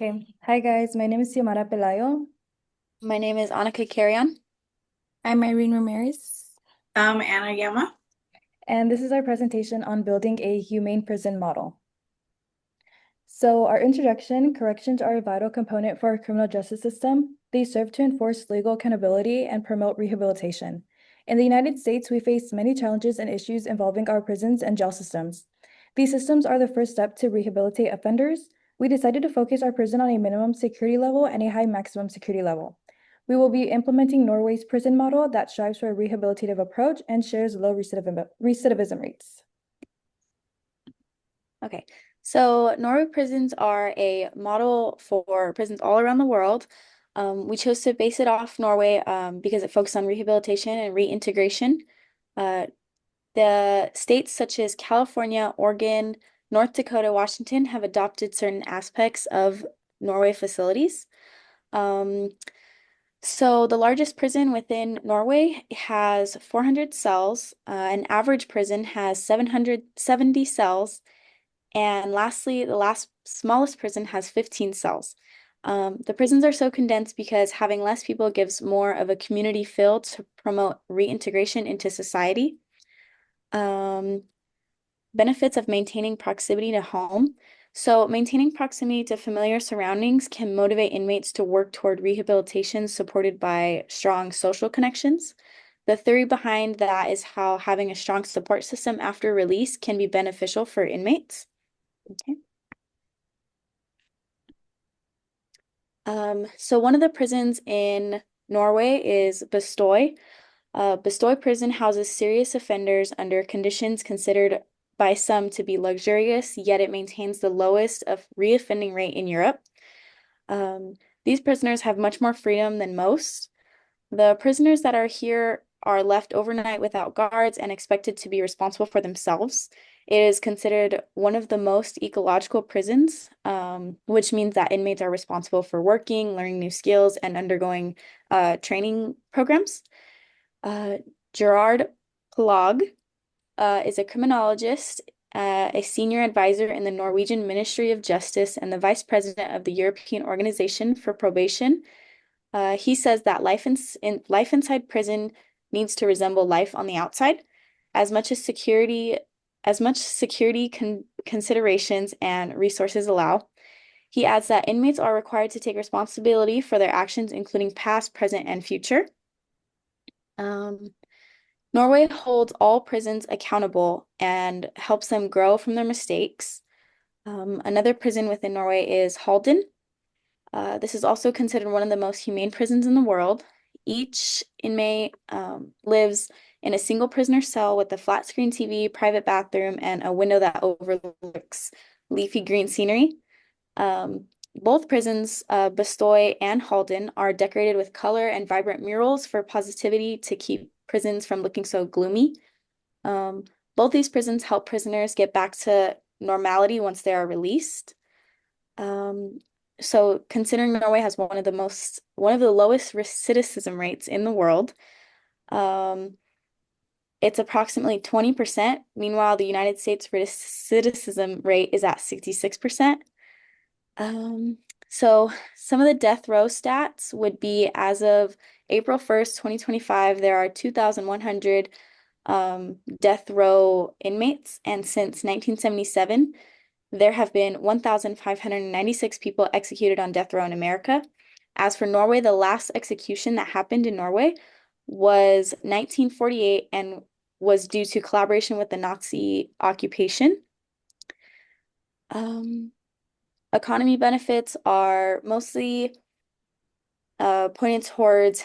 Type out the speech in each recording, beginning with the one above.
Okay. Hi guys, my name is Xiomara Pelayo, My name is Annika Carrion. I'm Irene Ramirez. Anna Yama. and this is our presentation on building a humane prison model. So our introduction, corrections are a vital component for our criminal justice system. They serve to enforce legal accountability and promote rehabilitation. In the United States, we face many challenges and issues involving our prisons and jail systems. These systems are the first step to rehabilitate offenders. We decided to focus our prison on a minimum security level and a high maximum security level. We will be implementing Norway's prison model that strives for a rehabilitative approach and shares low recidivism rates. Okay, so Norway prisons are a model for prisons all around the world. We chose to base it off Norway because it focuses on rehabilitation and reintegration. Uh, the states such as California, Oregon, North Dakota, Washington have adopted certain aspects of Norway facilities. Um, so the largest prison within Norway has 400 cells. An average prison has 770 cells. And lastly, the last smallest prison has 15 cells. The prisons are so condensed because having less people gives more of a community feel to promote reintegration into society. Um, Benefits of maintaining proximity to home. So, maintaining proximity to familiar surroundings can motivate inmates to work toward rehabilitation supported by strong social connections. The theory behind that is how having a strong support system after release can be beneficial for inmates. Okay. So one of the prisons in Norway is Bestøy. Bestøy prison houses serious offenders under conditions considered by some to be luxurious, yet it maintains the lowest of reoffending rate in Europe. Um, these prisoners have much more freedom than most. The prisoners that are here are left overnight without guards and expected to be responsible for themselves. It is considered one of the most ecological prisons, which means that inmates are responsible for working, learning new skills, and undergoing training programs. Gerard Plog is a criminologist, a senior advisor in the Norwegian Ministry of Justice, and the vice president of the European Organization for Probation. He says that life inside prison needs to resemble life on the outside, as much as security considerations and resources allow. He adds that inmates are required to take responsibility for their actions, including past, present, and future. Um, Norway holds all prisons accountable and helps them grow from their mistakes. Another prison within Norway is Halden. This is also considered one of the most humane prisons in the world. Each inmate lives in a single prisoner cell with a flat screen TV, private bathroom, and a window that overlooks leafy green scenery. Um, both prisons, Bestøy and Halden, are decorated with color and vibrant murals for positivity to keep prisons from looking so gloomy. Um, both these prisons help prisoners get back to normality once they are released. Um, so considering Norway has one of the lowest recidivism rates in the world, um, it's approximately 20%. Meanwhile, the United States recidivism rate is at 66%. Um, so some of the death row stats would be as of April 1st, 2025, there are 2,100 death row inmates, and since 1977, there have been 1,596 people executed on death row in America. As for Norway, the last execution that happened in Norway was 1948 and was due to collaboration with the Nazi occupation. Um, Economy benefits are mostly pointed towards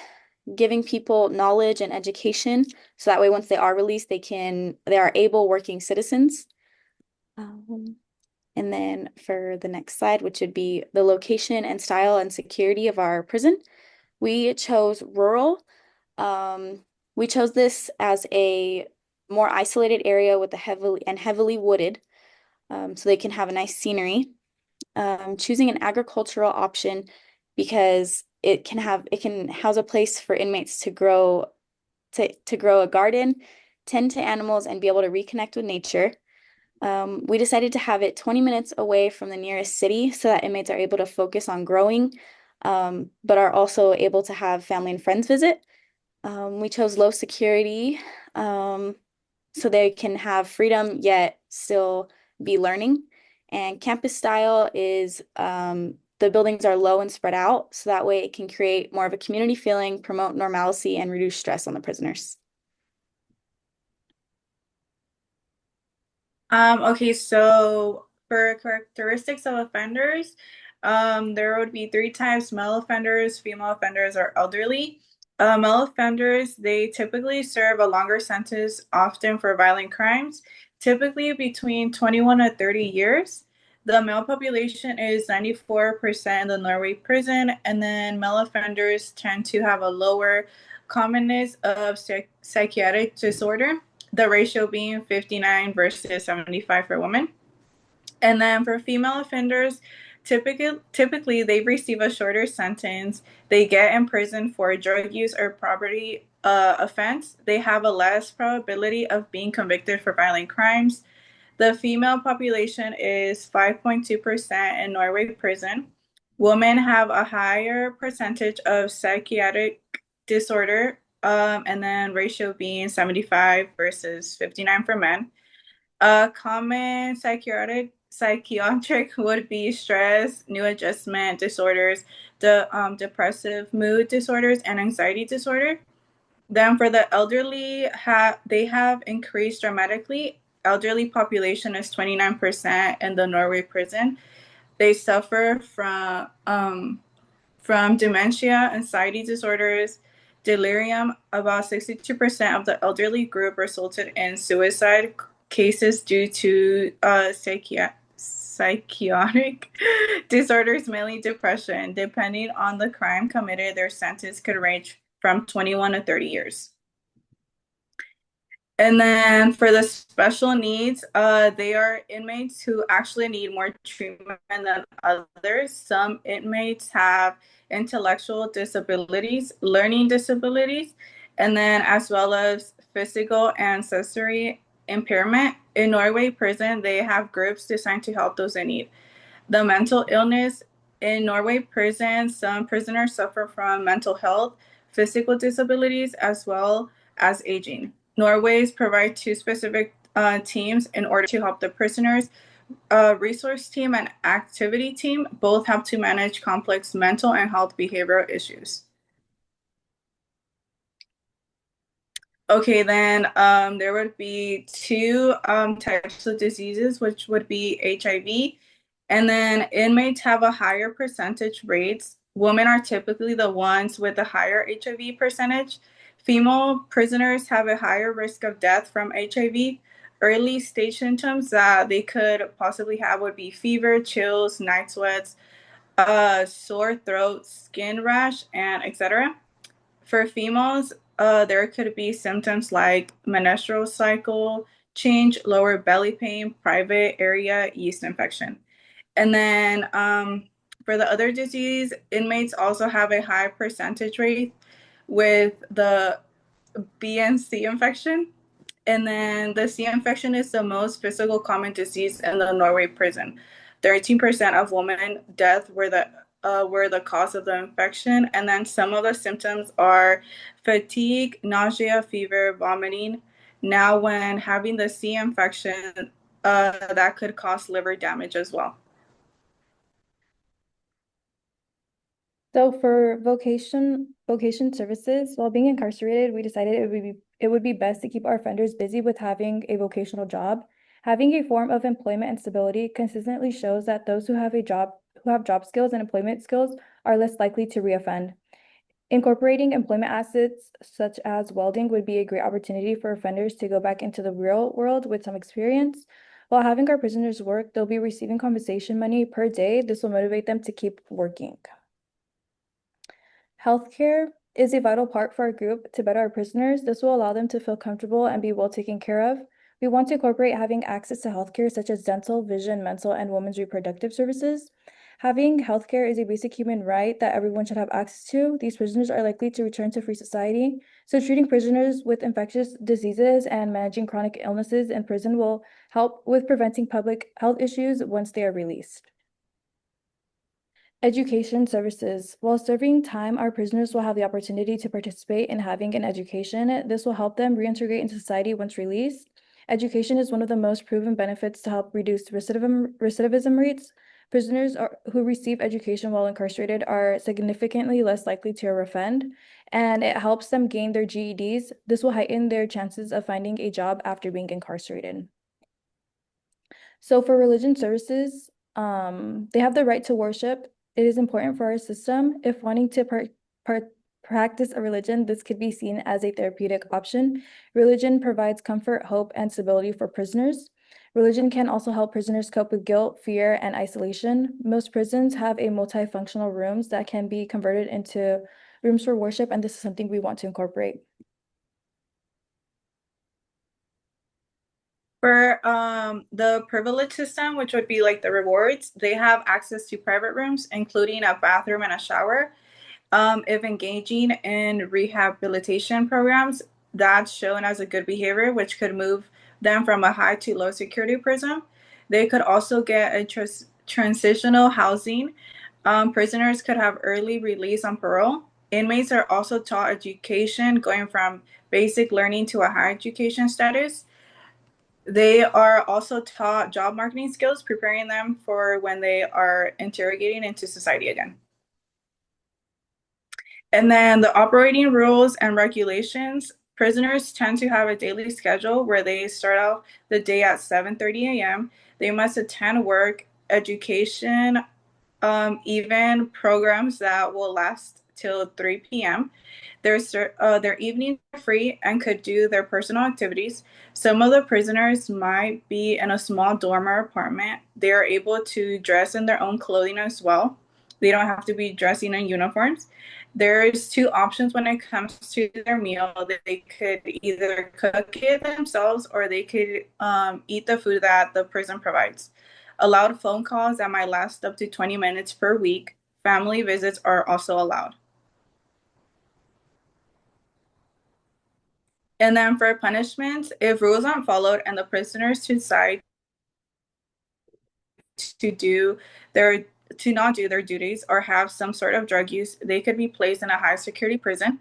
giving people knowledge and education, so that way once they are released, they are able working citizens. And then for the next slide, which would be the location and style and security of our prison, we chose rural. We chose this as a more isolated area with a heavily wooded, so they can have a nice scenery. Choosing an agricultural option because it can house a place for inmates to grow a garden, tend to animals, and be able to reconnect with nature. We decided to have it 20 minutes away from the nearest city so that inmates are able to focus on growing, but are also able to have family and friends visit. We chose low security, so they can have freedom yet still be learning. And campus style is the buildings are low and spread out, so that way it can create more of a community feeling, promote normalcy, and reduce stress on the prisoners. Okay, so for characteristics of offenders, there would be three types: male offenders, female offenders, or elderly. Male offenders, they typically serve a longer sentence, often for violent crimes, typically between 21 to 30 years. The male population is 94% in the Norway prison, and then male offenders tend to have a lower commonness of psychiatric disorder, the ratio being 59 versus 75 for women. And then for female offenders, typically they receive a shorter sentence. They get in prison for drug use or property offense. They have a less probability of being convicted for violent crimes. The female population is 5.2% in Norway prison. Women have a higher percentage of psychiatric disorder, and then ratio being 75 versus 59 for men. A common psychiatric would be stress, new adjustment disorders, depressive mood disorders, and anxiety disorder. Then for the elderly, they have increased dramatically. Elderly population is 29% in the Norway prison. They suffer from dementia, anxiety disorders, delirium. About 62% of the elderly group resulted in suicide cases due to psychotic disorders, mainly depression. Depending on the crime committed, their sentence could range from 21 to 30 years. And then for the special needs, they are inmates who actually need more treatment than others. Some inmates have intellectual disabilities, learning disabilities, and then as well as physical and sensory impairment. In Norway prison, they have groups designed to help those in need. The mental illness in Norway prisons, some prisoners suffer from mental health, physical disabilities, as well as aging. Norway's provide two specific teams in order to help the prisoners. Resource team and activity team both have to manage complex mental and health behavioral issues. Okay, then there would be two types of diseases, which would be HIV. And then inmates have a higher percentage rates. Women are typically the ones with a higher HIV percentage. Female prisoners have a higher risk of death from HIV. Early stage symptoms that they could possibly have would be fever, chills, night sweats, sore throat, skin rash, and etc. For females, there could be symptoms like menstrual cycle change, lower belly pain, private area yeast infection. And then for the other disease, inmates also have a high percentage rate with the B and C infection. And then the C infection is the most physical common disease in the Norway prison. 13% of women death were the cause of the infection. And then some of the symptoms are fatigue, nausea, fever, vomiting. Now, when having the C infection, that could cause liver damage as well. So for vocation services, while being incarcerated, we decided it would be best to keep our offenders busy with having a vocational job. Having a form of employment and stability consistently shows that those who have job skills and employment skills are less likely to reoffend. Incorporating employment assets such as welding would be a great opportunity for offenders to go back into the real world with some experience. While having our prisoners work, they'll be receiving compensation money per day. This will motivate them to keep working. Healthcare is a vital part for our group to better our prisoners. This will allow them to feel comfortable and be well taken care of. We want to incorporate having access to healthcare such as dental, vision, mental, and women's reproductive services. Having healthcare is a basic human right that everyone should have access to. These prisoners are likely to return to free society. So treating prisoners with infectious diseases and managing chronic illnesses in prison will help with preventing public health issues once they are released. Education services. While serving time, our prisoners will have the opportunity to participate in having an education. This will help them reintegrate into society once released. Education is one of the most proven benefits to help reduce recidivism rates. Prisoners who receive education while incarcerated are significantly less likely to reoffend, and it helps them gain their GEDs. This will heighten their chances of finding a job after being incarcerated. So for religion services, they have the right to worship. It is important for our system. If wanting to practice a religion, this could be seen as a therapeutic option. Religion provides comfort, hope, and stability for prisoners. Religion can also help prisoners cope with guilt, fear, and isolation. Most prisons have a multifunctional rooms that can be converted into rooms for worship, and this is something we want to incorporate. For the privilege system, which would be like the rewards, they have access to private rooms, including a bathroom and a shower. If engaging in rehabilitation programs, that's shown as a good behavior, which could move them from a high to low security prison. They could also get a transitional housing. Prisoners could have early release on parole. Inmates are also taught education, going from basic learning to a higher education status. They are also taught job marketing skills, preparing them for when they are interrogating into society again. And then the operating rules and regulations. Prisoners tend to have a daily schedule where they start out the day at 7:30 a.m. They must attend work, education, even programs that will last till 3 p.m. Their evenings are free and could do their personal activities. Some of the prisoners might be in a small dorm or apartment. They are able to dress in their own clothing as well. They don't have to be dressing in uniforms. There's two options when it comes to their meal. They could either cook it themselves or they could eat the food that the prison provides. Allowed phone calls that might last up to 20 minutes per week. Family visits are also allowed. And then for punishments, if rules aren't followed and the prisoners decide to do their to not do their duties or have some sort of drug use, they could be placed in a high security prison.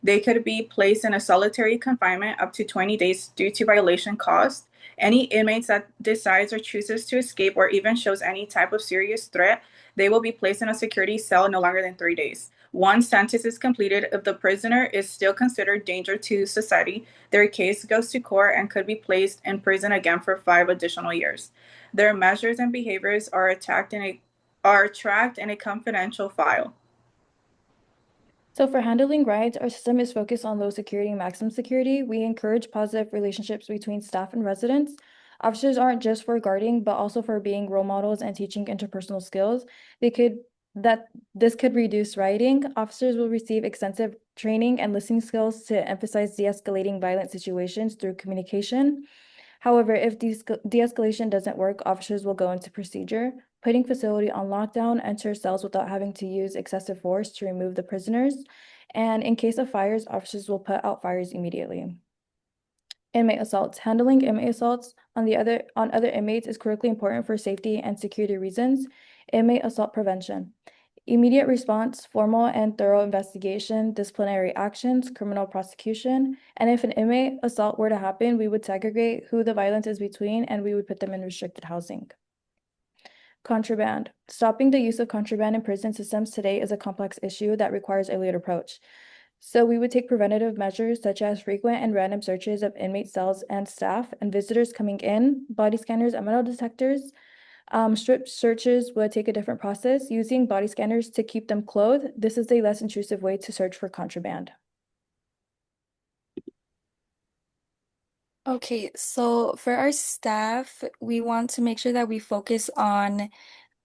They could be placed in a solitary confinement up to 20 days due to violation caused. Any inmates that decides or chooses to escape or even shows any type of serious threat, they will be placed in a security cell no longer than 3 days. Once sentence is completed, if the prisoner is still considered danger to society, their case goes to court and could be placed in prison again for 5 additional years. Their measures and behaviors are tracked in a confidential file. So for handling riots, our system is focused on low security and maximum security. We encourage positive relationships between staff and residents. Officers aren't just for guarding, but also for being role models and teaching interpersonal skills. This could reduce rioting. Officers will receive extensive training and listening skills to emphasize de-escalating violent situations through communication. However, if de-escalation doesn't work, officers will go into procedure, putting facility on lockdown, enter cells without having to use excessive force to remove the prisoners. And in case of fires, officers will put out fires immediately. Inmate assaults. Handling inmate assaults on other inmates is critically important for safety and security reasons. Inmate assault prevention. Immediate response, formal and thorough investigation, disciplinary actions, criminal prosecution. And if an inmate assault were to happen, we would segregate who the violence is between and we would put them in restricted housing. Contraband. Stopping the use of contraband in prison systems today is a complex issue that requires a layered approach. So we would take preventative measures such as frequent and random searches of inmate cells and staff and visitors coming in, body scanners and metal detectors. Strip searches would take a different process, using body scanners to keep them clothed. This is a less intrusive way to search for contraband. Okay, so for our staff, we want to make sure that we focus on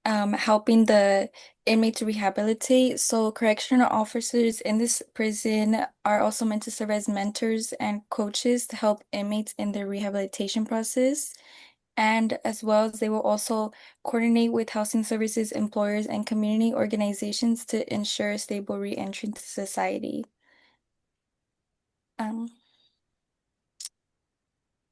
helping the inmate to rehabilitate. So correctional officers in this prison are also meant to serve as mentors and coaches to help inmates in their rehabilitation process. And as well as they will also coordinate with housing services, employers, and community organizations to ensure stable re-entry into society. Um,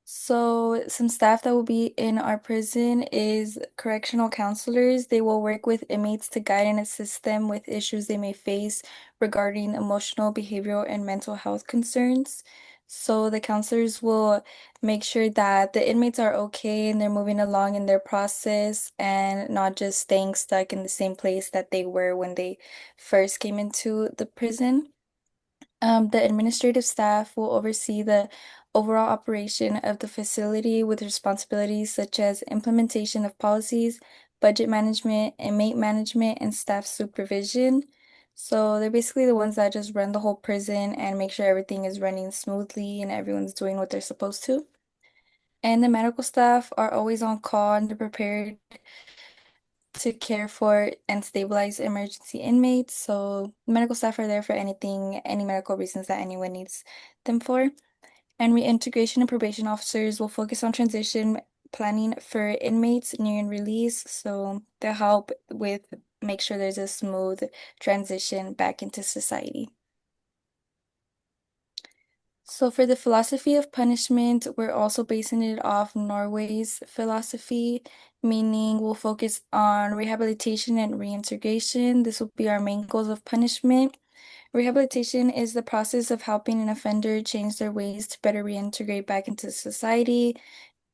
So some staff that will be in our prison is correctional counselors. They will work with inmates to guide and assist them with issues they may face regarding emotional, behavioral, and mental health concerns. So the counselors will make sure that the inmates are okay and they're moving along in their process and not just staying stuck in the same place that they were when they first came into the prison. The administrative staff will oversee the overall operation of the facility with responsibilities such as implementation of policies, budget management, inmate management, and staff supervision. So they're basically the ones that just run the whole prison and make sure everything is running smoothly and everyone's doing what they're supposed to. And the medical staff are always on call and they're prepared to care for and stabilize emergency inmates. So medical staff are there for anything, any medical reasons that anyone needs them for. And reintegration and probation officers will focus on transition planning for inmates nearing release. So they'll help with make sure there's a smooth transition back into society. So for the philosophy of punishment, we're also basing it off Norway's philosophy, meaning we'll focus on rehabilitation and reintegration. This will be our main goals of punishment. Rehabilitation is the process of helping an offender change their ways to better reintegrate back into society.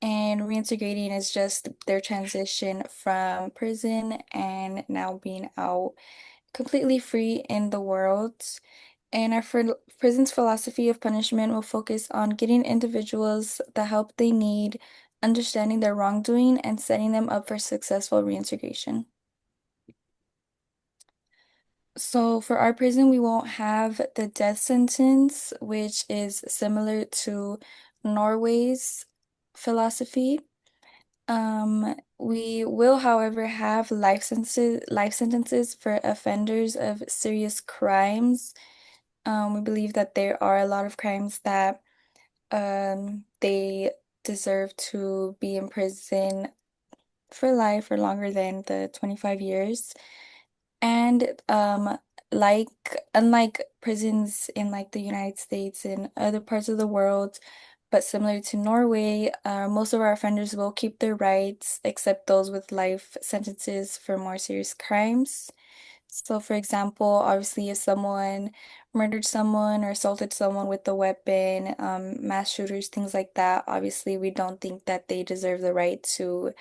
And reintegrating is just their transition from prison and now being out completely free in the world. And our prison's philosophy of punishment will focus on getting individuals the help they need, understanding their wrongdoing, and setting them up for successful reintegration. So for our prison, we won't have the death sentence, which is similar to Norway's philosophy. We will, however, have life sentences for offenders of serious crimes. We believe that there are a lot of crimes that they deserve to be in prison for life or longer than the 25 years. And like unlike prisons in like the United States and other parts of the world, but similar to Norway, most of our offenders will keep their rights except those with life sentences for more serious crimes. So, for example, obviously, if someone murdered someone or assaulted someone with a weapon, mass shooters, things like that, obviously, we don't think that they deserve the right to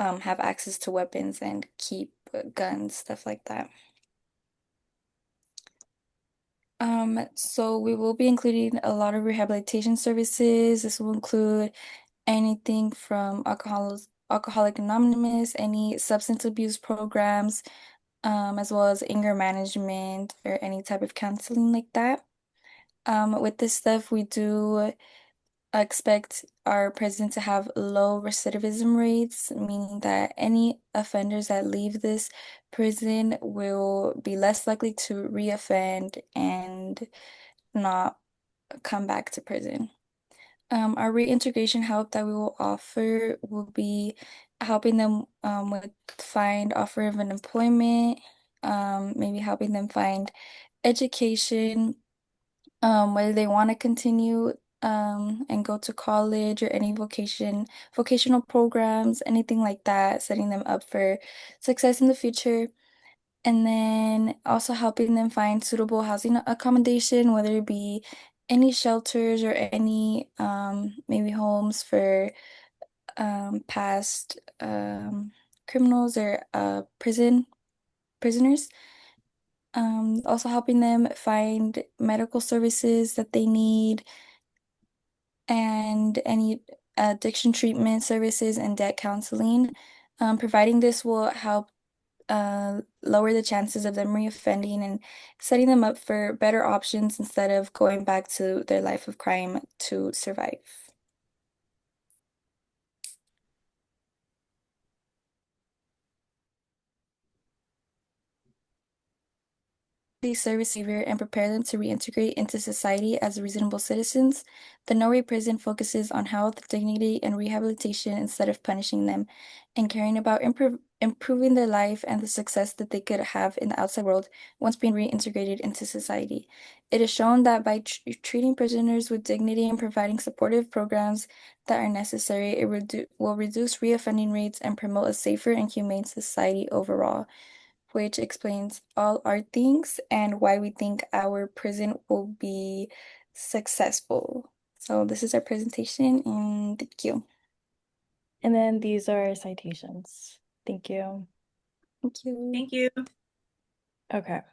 have access to weapons and keep guns, stuff like that. So we will be including a lot of rehabilitation services. This will include anything from Alcoholic Anonymous, any substance abuse programs, as well as anger management or any type of counseling like that. With this stuff, we do expect our prison to have low recidivism rates, meaning that any offenders that leave this prison will be less likely to reoffend and not come back to prison. Our reintegration help that we will offer will be helping them with find offer of an employment, maybe helping them find education, whether they want to continue and go to college or any vocational programs, anything like that, setting them up for success in the future. And then also helping them find suitable housing accommodation, whether it be any shelters or any maybe homes for past criminals or prisoners. Also helping them find medical services that they need and any addiction treatment services and debt counseling. Providing this will help lower the chances of them reoffending and setting them up for better options instead of going back to their life of crime to survive. service savior and prepare them to reintegrate into society as reasonable citizens. The No Way Prison focuses on health, dignity, and rehabilitation instead of punishing them, and caring about improving their life and the success that they could have in the outside world once being reintegrated into society. It is shown that by treating prisoners with dignity and providing supportive programs that are necessary, it will reduce reoffending rates and promote a safer and humane society overall, which explains all our things and why we think our prison will be successful. So this is our presentation, and thank you. And then these are citations. Thank you. Thank you. Thank you. Okay.